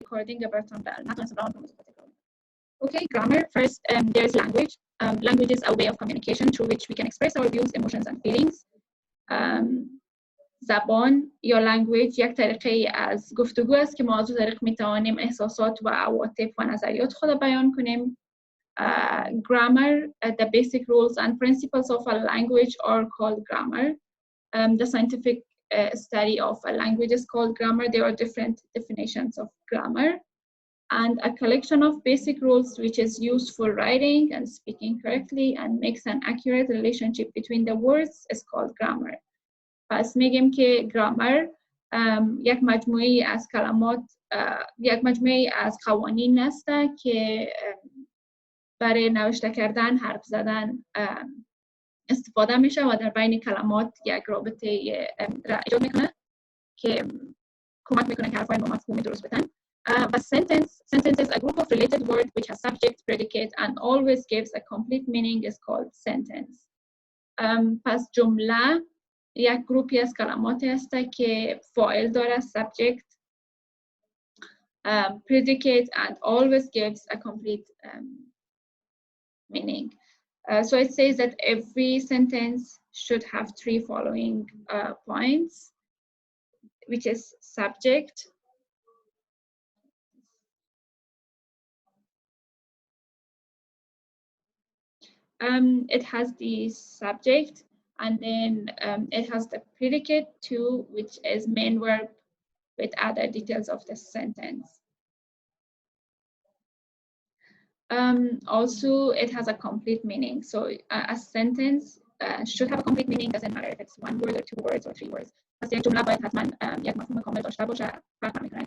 recording براتون نتونستم راه کنم. Okay, grammar. First, there's language. Language is a way of communication through which we can express our views, emotions, and feelings. زبان یا language یک طریقه از گفتگو است که ما از طریق میتوانیم احساسات و عواطف و نظریات خود بیان کنیم. Grammar, the basic rules and principles of a language are called grammar. The scientific study of a language is called grammar. There are different definitions of grammar. And a collection of basic rules which is used for writing and speaking correctly and makes an accurate relationship between the words is called grammar. پس میگیم که grammar یک مجموعه از کلمات، یک مجموعه از قوانین است که برای نوشته کردن، حرف زدن استفاده میشه و در بین کلمات یک رابطه را ایجاد میکنه که کمک میکنه که حرفای ما مفهومی درست بدن. A sentence is a group of related words which has subject, predicate, and always gives a complete meaning is called sentence. پس جمله یک گروپی از کلمات است که فاعل داره، subject, predicate, and always gives a complete meaning. So it says that every sentence should have three following points, which is subject, it has the subject, and then it has the predicate too, which is main verb with other details of the sentence. Also, it has a complete meaning. So a sentence should have a complete meaning. Doesn't matter if it's one word or two words or three words. پس یک جمله باید حتما یک مفهوم کامل داشته باشه. فرق نمیکنه.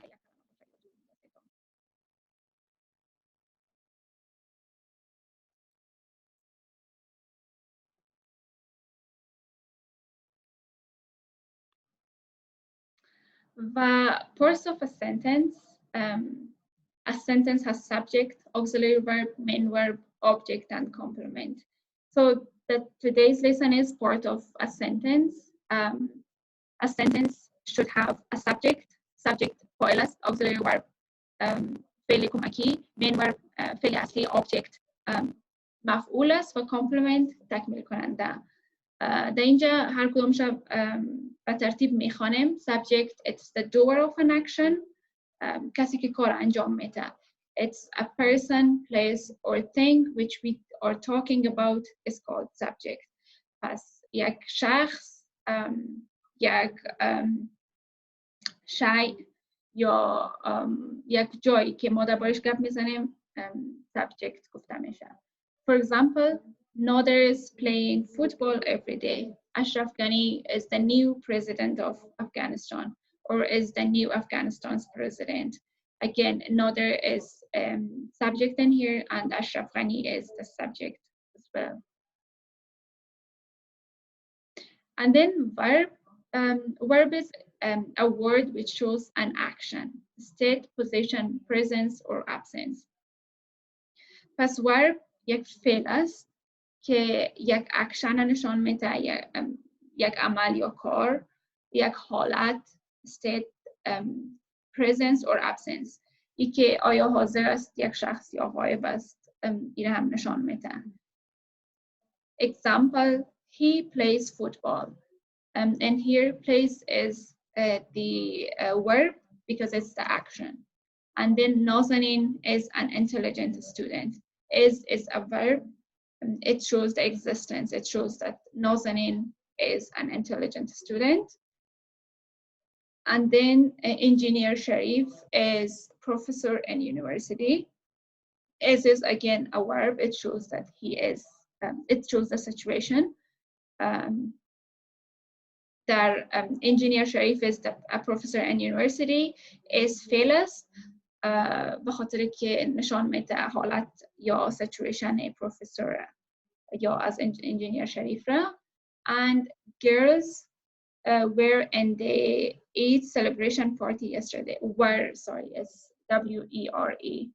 The parts of a sentence, a sentence has subject, auxiliary verb, main verb, object, and complement. So today's lesson is part of a sentence. A sentence should have a subject, فاعل است، auxiliary verb, فعل کمکی، main verb, فعل اصلی، object, مفعول است و complement تکمیل کننده. در اینجا هر کدومش به ترتیب میخوانیم. Subject, it's the doer of an action, کسی که کار انجام میده. It's a person, place or thing which we are talking about is called subject. پس یک شخص، یک شیء یا یک جایی که ما دربارش گپ میزنیم subject گفته میشه. For example, Nader is playing football every day. Ashraf Ghani is the new president of Afghanistan, or is the new Afghanistan's president. Again, Nader is subject in here, and Ashraf Ghani is the subject as well. And then verb. Verb is a word which shows an action, state, position, presence, or absence. پس verb یک فعل است که یک اکشن نشان میده، یک عمل یا کار، یک حالت، state, presence or absence. ای که آیا حاضر است یک شخص یا غایب است، این هم نشان میده. Example, he plays football. And here plays is the verb because it's the action. And then Nazanin is an intelligent student. Is a verb. It shows the existence. It shows that Nazanin is an intelligent student. And then engineer Sharif is professor in university. Is again a verb. It shows that he is. It shows the situation. That engineer Sharif is a professor in university is فعل است به خاطر که نشان میده حالت یا situation professor یا از engineer Sharif را. And girls were in the Eid celebration party yesterday. Were, sorry, it's W-E-R-E.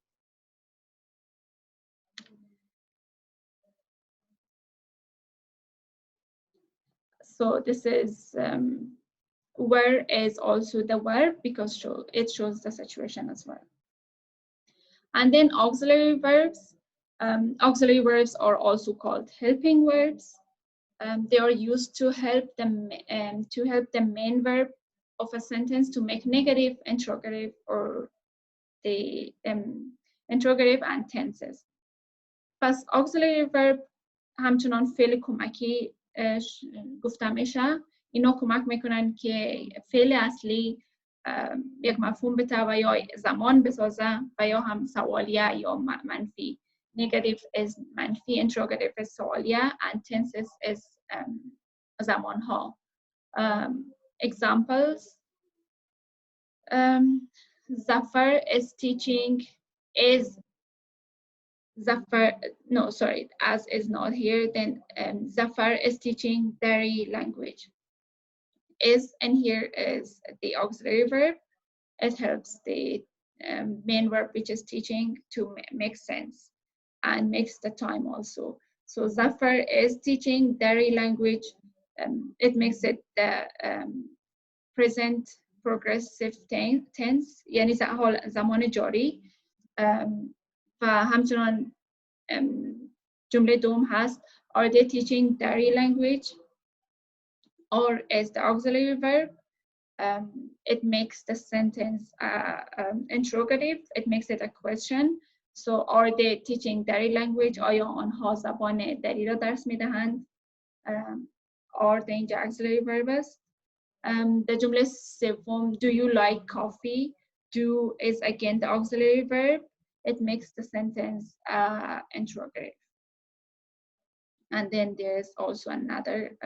So this is where is also the verb because it shows the situation as well. And then auxiliary verbs. Auxiliary verbs are also called helping verbs. They are used to help the main verb of a sentence to make negative, interrogative, or the interrogative and tenses. پس auxiliary verb همچنان فعل کمکی گفتم میشه. اینا کمک میکنن که فعل اصلی یک مفهوم بده و یا زمان بسازه و یا هم سوالیه یا منفی. Negative is منفی, interrogative is سوالیه, and tenses is زمانها. Examples. Zafar is teaching as is not here, then Zafar is teaching Dari language. Is and here is the auxiliary verb. It helps the main verb, which is teaching, to make sense and makes the time also. So Zafar is teaching Dari language. It makes it the present progressive tense, یعنی زمان جاری. و همچنان جمله دوم هست are they teaching Dari language, or is the auxiliary verb. It makes the sentence interrogative. It makes it a question. So are they teaching Dari language? آیا آنها زبان دری را درس میدهند؟ are they اینجا auxiliary verb است. The جمله سوم do you like coffee? Do is again the auxiliary verb. It makes the sentence interrogative. And then there's also another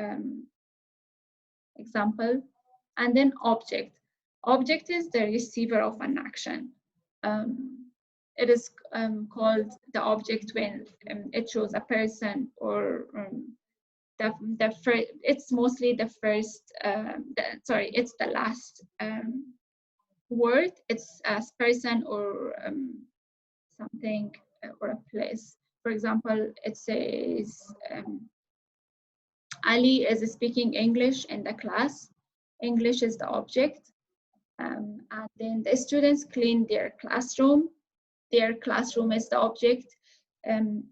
example. And then object. Object is the receiver of an action. It is called the object when it shows a person or it's mostly the first, it's the last word. It's a person or something or a place. For example, it says Ali is speaking English in the class. English is the object. And then the students clean their classroom. Their classroom is the object.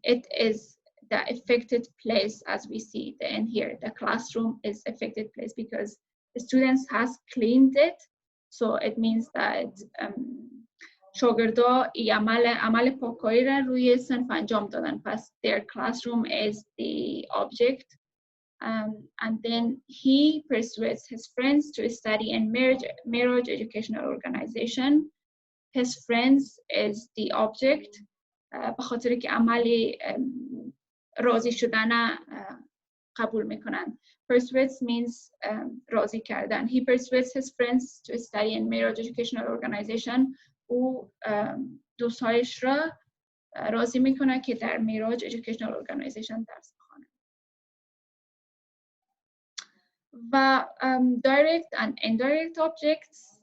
It is the affected place, as we see in here. The classroom is affected place because the students has cleaned it. So it means that شاگردا عمل پاکاری را روی صنف انجام دادن. پس their classroom is the object. And then he persuades his friends to study in Miraj Educational Organization. His friends is the object. به خاطر که عمل راضی شدن قبول میکنن. Persuades means راضی کردن. He persuades his friends to study in Miraj Educational Organization. او دوستایش را راضی میکنه که در میراج Educational Organization درس بخوانند. و direct and indirect objects.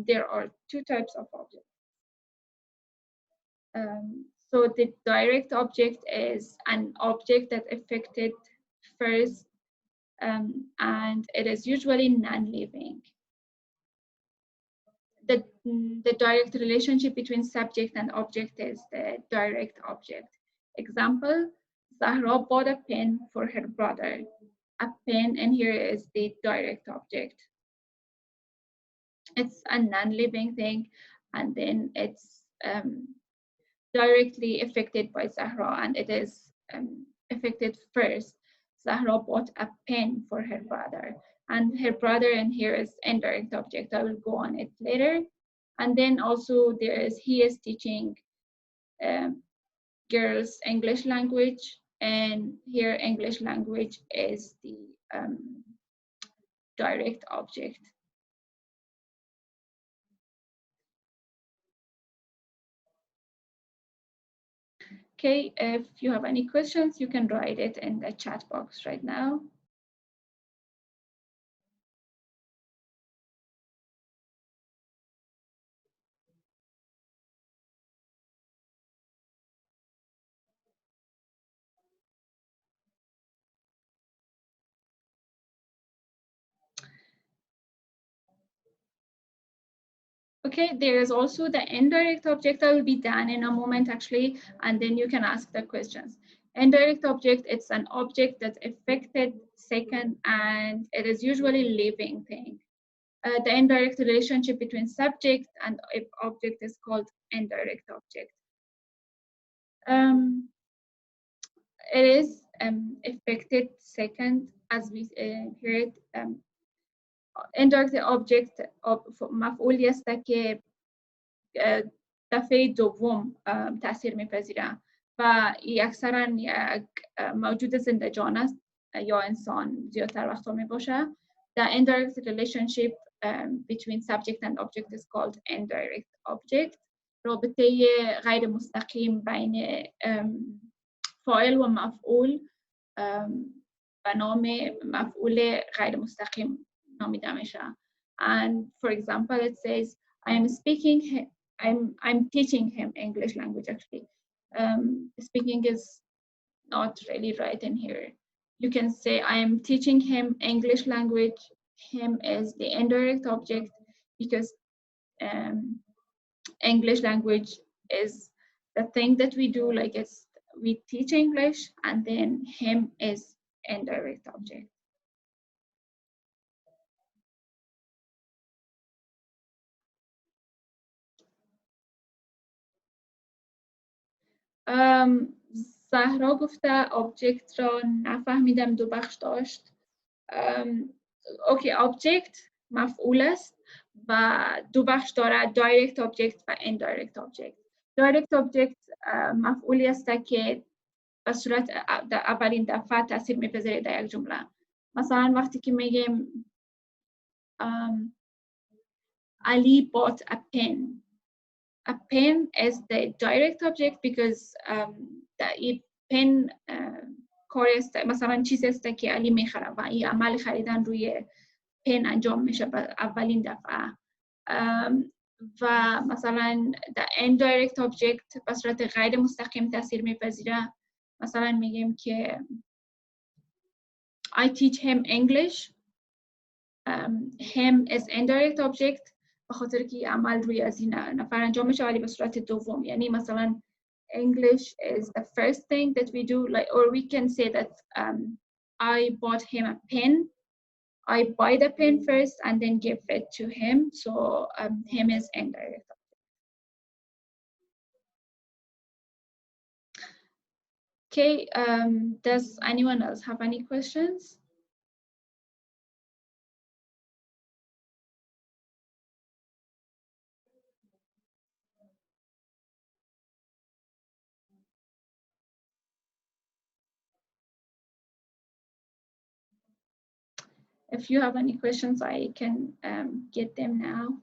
There are two types of objects. So the direct object is an object that affected first, and it is usually non-living. The direct relationship between subject and object is the direct object. Example, Zahra bought a pen for her brother. A pen, and here is the direct object. It's a non-living thing, and then it's directly affected by Zahra, and it is affected first. Zahra bought a pen for her brother, and her brother, and here is indirect object. I will go on it later. And then also there is he is teaching girls English language, and here English language is the direct object. Okay, if you have any questions, you can write it in the chat box right now. Okay, there is also the indirect object that will be done in a moment actually, and then you can ask the questions. Indirect object, it's an object that's affected second, and it is usually living thing. The indirect relationship between subject and object is called indirect object. It is affected second, as we heard. Indirect object مفعول است که دفعه دوم تاثیر میپذیره و اکثرا یک موجود زنده جان است یا انسان زیادتر وقتا می باشه. The indirect relationship between subject and object is called indirect object. رابطه غیر مستقیم بین فاعل و مفعول به نام مفعول غیر مستقیم نامیده میشه. And for example, it says, I'm teaching him English language actually. Speaking is not really right in here. You can say I am teaching him English language. Him is the indirect object because English language is the thing that we do, like we teach English, and then him is indirect object. زهرا گفته object را نفهمیدم، دو بخش داشت. اوکی، object مفعول است و دو بخش داره، direct object و indirect object. direct object مفعولی است که به صورت در اولین دفعه تاثیر میپذیره در یک جمله. مثلا وقتی که میگیم Ali bought a pen. A pen is the direct object because the pen کاری است، مثلا چیزی است که علی میخره و این عمل خریدن روی پن انجام میشه به اولین دفعه. و مثلا the indirect object به صورت غیر مستقیم تاثیر میپذیره. مثلا میگیم که I teach him English. him is indirect object به خاطر که عمل روی از این نفر انجام میشه ولی به صورت دوم. یعنی مثلا English is the first thing that we do, like, or we can say that I bought him a pen. I buy the pen first and then give it to him. So him is indirect. Okay, does anyone else have any questions? If you have any questions, I can get them now.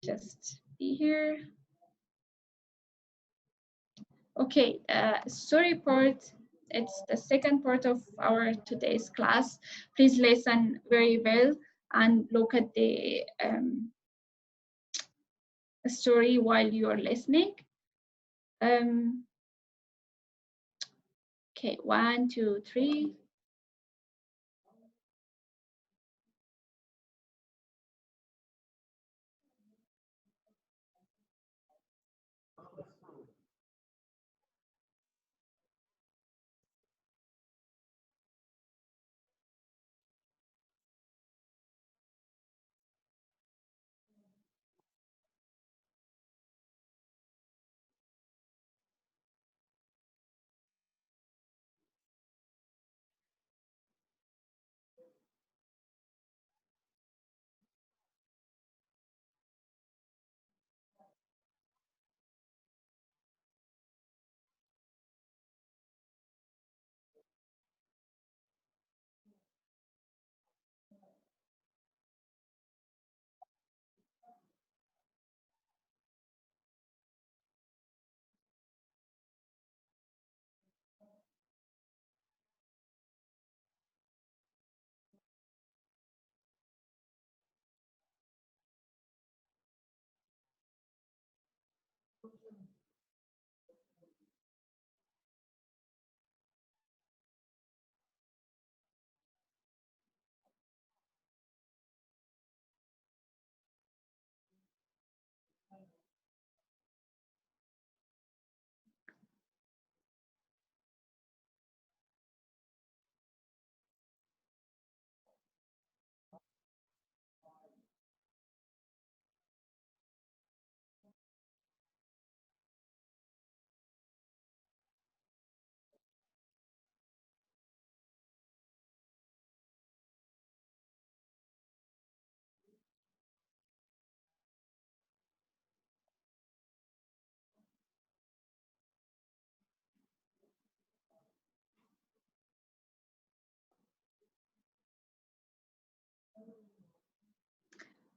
Just be here. Okay, story part. It's the second part of our today's class. Please listen very well and look at the story while you are listening. Okay, 1, 2, 3.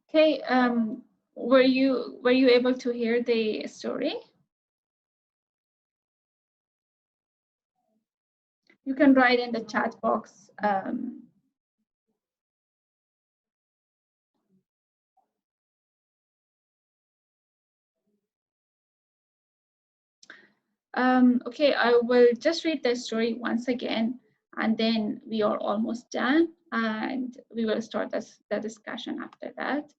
Okay, were you able to hear the story? You can write in the chat box. Okay, I will just read the story once again, and then we are almost done, and we will start the discussion after that.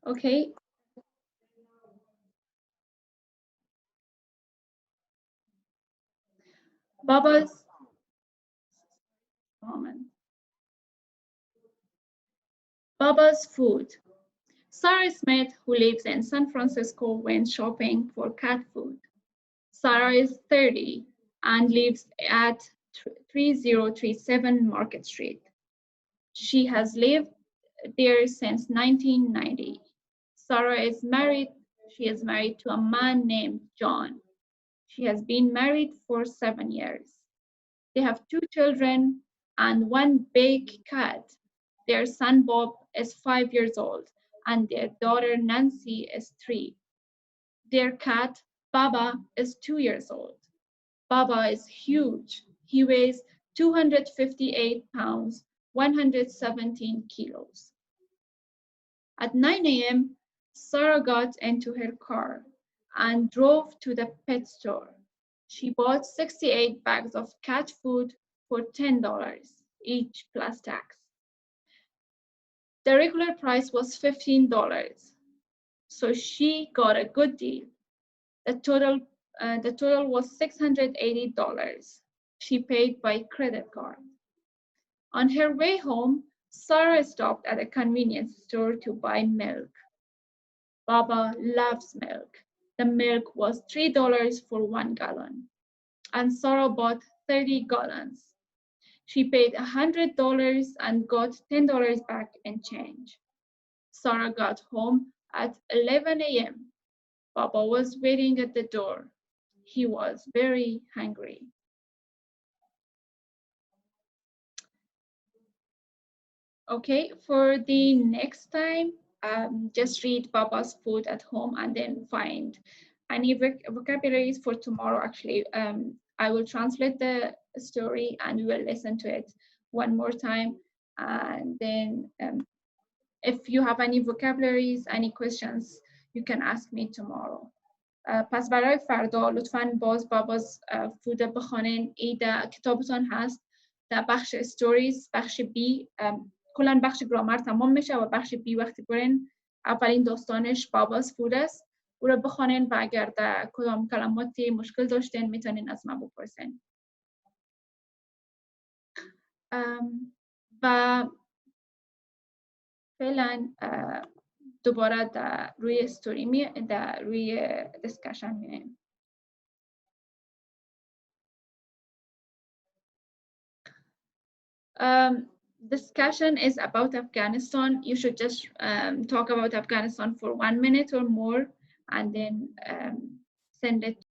Okay. Baba's moment. Baba's food. Sarah Smith, who lives in San Francisco, went shopping for cat food. Sarah is 30 and lives at 3037 Market Street. She has lived there since 1990. Sarah is married. She is married to a man named John. She has been married for 7 years. They have 2 children and 1 big cat. Their son Bob is 5 years old and their daughter Nancy is 3. Their cat Baba is 2 years old. Baba is huge. He weighs 258 pounds, 117 kilos. At 9 a.m., Sarah got into her car and drove to the pet store. She bought 68 bags of cat food for $10 each plus tax. The regular price was $15, so she got a good deal. The total was $680. She paid by credit card. On her way home, Sarah stopped at a convenience store to buy milk. Baba loves milk. The milk was $3 for 1 gallon, and Sarah bought 30 gallons. She paid $100 and got $10 back in change. Sarah got home at 11 a.m. Baba was waiting at the door. He was very hungry. Okay, for the next time, just read Baba's food at home and then find any vocabularies for tomorrow. Actually, I will translate the story and we will listen to it one more time. And then if you have any vocabularies, any questions, you can ask me tomorrow. پس برای فردا لطفاً باز باباز فود بخوانین. ایده کتابتان هست در بخش استوریز، بخش بی. کلا بخش گرامر تمام میشه و بخش بی وقتی برین اولین داستانش باباز فود است. او رو بخوانین و اگر در کدام کلماتی مشکل داشتین میتونین از من بپرسین. و فعلا دوباره در روی استوری در روی دیسکشن میایم. Discussion is about Afghanistan. You should just talk about Afghanistan for 1 minute or more and then send it